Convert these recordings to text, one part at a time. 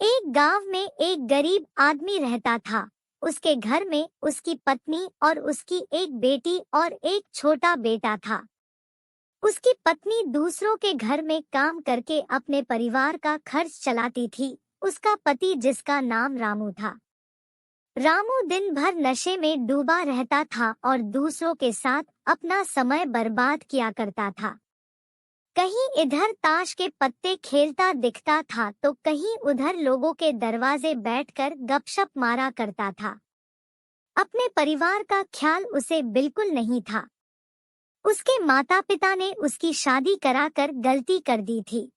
एक गांव में एक गरीब आदमी रहता था। उसके घर में उसकी पत्नी और उसकी एक बेटी और एक छोटा बेटा था। उसकी पत्नी दूसरों के घर में काम करके अपने परिवार का खर्च चलाती थी। उसका पति, जिसका नाम रामू था, रामू दिन भर नशे में डूबा रहता था और दूसरों के साथ अपना समय बर्बाद किया करता था। कहीं इधर ताश के पत्ते खेलता दिखता था तो कहीं उधर लोगों के दरवाजे बैठकर गपशप मारा करता था। अपने परिवार का ख्याल उसे बिल्कुल नहीं था। उसके माता पिता ने उसकी शादी कराकर गलती कर दी थी।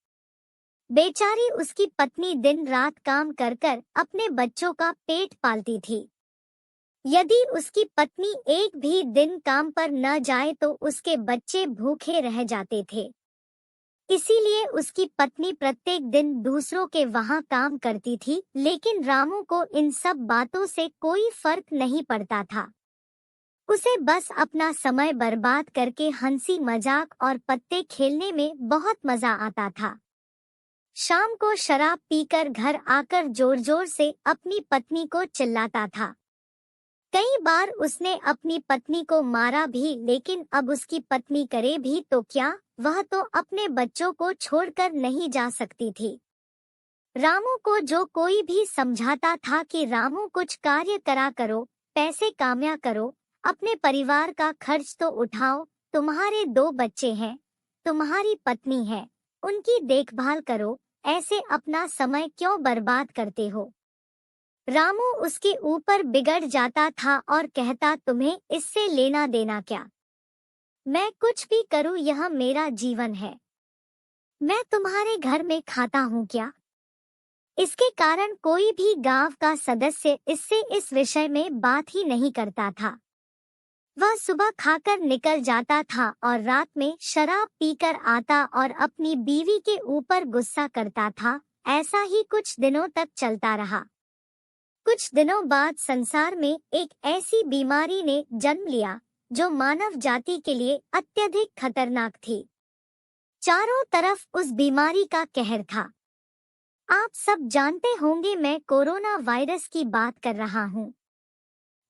बेचारी उसकी पत्नी दिन रात काम कर कर अपने बच्चों का पेट पालती थी। यदि उसकी पत्नी एक भी दिन काम पर न जाए तो उसके बच्चे भूखे रह जाते थे। इसीलिए उसकी पत्नी प्रत्येक दिन दूसरों के वहां काम करती थी, लेकिन रामू को इन सब बातों से कोई फर्क नहीं पड़ता था। उसे बस अपना समय बर्बाद करके हंसी मजाक और पत्ते खेलने में बहुत मजा आता था। शाम को शराब पीकर घर आकर जोर जोर से अपनी पत्नी को चिल्लाता था। कई बार उसने अपनी पत्नी को मारा भी, लेकिन अब उसकी पत्नी करे भी तो क्या, वह तो अपने बच्चों को छोड़कर नहीं जा सकती थी। रामू को जो कोई भी समझाता था कि रामू कुछ कार्य करा करो, पैसे कामया करो, अपने परिवार का खर्च तो उठाओ, तुम्हारे 2 बच्चे हैं, तुम्हारी पत्नी है, उनकी देखभाल करो, ऐसे अपना समय क्यों बर्बाद करते हो। रामू उसके ऊपर बिगड़ जाता था और कहता, तुम्हें इससे लेना देना क्या, मैं कुछ भी करूं, यह मेरा जीवन है, मैं तुम्हारे घर में खाता हूं क्या। इसके कारण कोई भी गांव का सदस्य इससे इस विषय में बात ही नहीं करता था। वह सुबह खाकर निकल जाता था और रात में शराब पीकर आता और अपनी बीवी के ऊपर गुस्सा करता था। ऐसा ही कुछ दिनों तक चलता रहा। कुछ दिनों बाद संसार में एक ऐसी बीमारी ने जन्म लिया जो मानव जाति के लिए अत्यधिक खतरनाक थी। चारों तरफ उस बीमारी का कहर था। आप सब जानते होंगे, मैं कोरोना वायरस की बात कर रहा हूँ।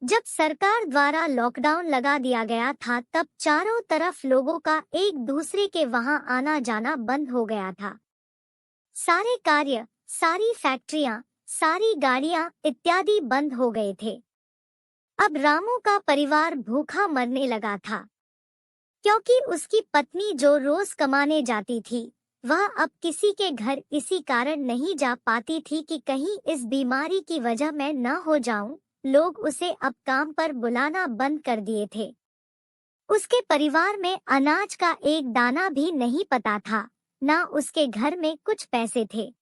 जब सरकार द्वारा लॉकडाउन लगा दिया गया था, तब चारों तरफ लोगों का एक दूसरे के वहां आना जाना बंद हो गया था। सारे कार्य, सारी फैक्ट्रियां, सारी गाड़ियां इत्यादि बंद हो गए थे। अब रामू का परिवार भूखा मरने लगा था, क्योंकि उसकी पत्नी जो रोज कमाने जाती थी, वह अब किसी के घर इसी कारण नहीं जा पाती थी कि कहीं इस बीमारी की वजह मैं न हो जाऊं। लोग उसे अब काम पर बुलाना बंद कर दिए थे। उसके परिवार में अनाज का एक दाना भी नहीं पता था, ना उसके घर में कुछ पैसे थे।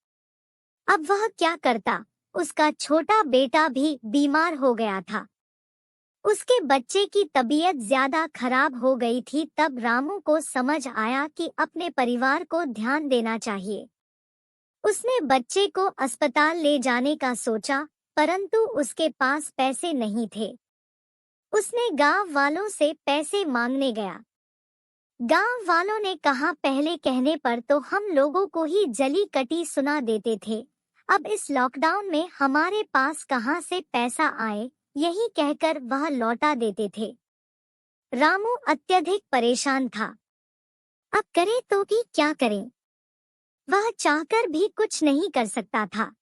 अब वह क्या करता। उसका छोटा बेटा भी बीमार हो गया था। उसके बच्चे की तबीयत ज्यादा खराब हो गई थी। तब रामू को समझ आया कि अपने परिवार को ध्यान देना चाहिए। उसने बच्चे को अस्पताल ले जाने का सोचा, परंतु उसके पास पैसे नहीं थे। उसने गांव वालों से पैसे मांगने गया। गांव वालों ने कहा, पहले कहने पर तो हम लोगों को ही जली कटी सुना देते थे, अब इस लॉकडाउन में हमारे पास कहां से पैसा आए, यही कहकर वह लौटा देते थे। रामू अत्यधिक परेशान था। अब करे तो भी क्या करे। वह चाहकर भी कुछ नहीं कर सकता था।